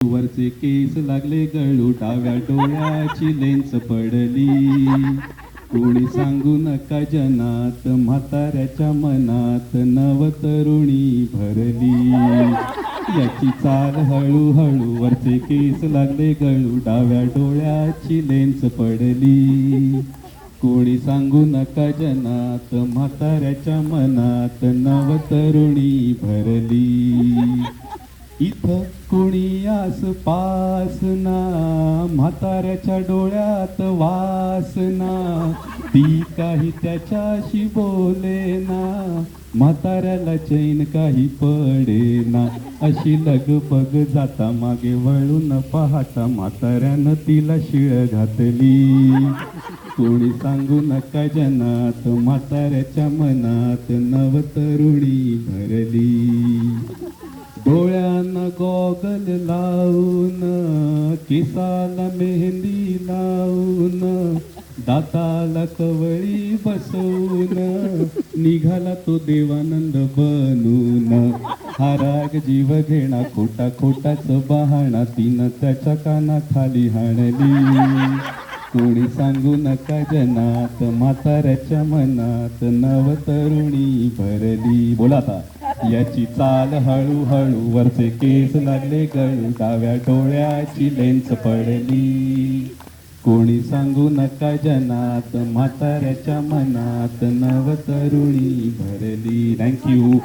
वरचे केस लागले गळू, डाव्या डोळ्याची लेन्स पडली. कोणी सांगू नका जनात, म्हाताऱ्याच्या मनात नवतरुणी भरली. याची चाल हळूहळू, वरचे केस लागले गळू, डाव्या डोळ्याची लेन्स पडली. कोणी सांगू नका जनात, म्हाताऱ्याच्या मनात नवतरुणी भरली. इथं कोणी आसपासना, म्हाताऱ्याच्या डोळ्यात वासना. ती काही त्याच्याशी बोलेना, म्हाताऱ्याला चैन काही पडेना. अशी लगबग जाता मागे वळून पाहता, म्हाताऱ्यानं तिला शिळ घातली. कोणी सांगू नका जनात, म्हाताऱ्याच्या मनात नवतरुणी भरली. डोळ्यांना गॉगल लावून, केसाला मेहंदी लावून, दाताला कवळी बसवून, निघाला तो देवानंद बनून. हा राग जीव घेणा, खोटा खोटाच बहाणा, तिनं त्याच्या कानाखाली हाणली. कोणी सांगू नका जनात, म्हाताऱ्याच्या मनात नवतरुणी भरली. बोला आता. याची चाल हळूहळू, वरचे केस लागले गळू, डाव्या डोळ्याची लेन्स पडली. कोणी सांगू नका जनात, म्हाताऱ्याच्या मनात नवतरुणी भरली. थँक्यू.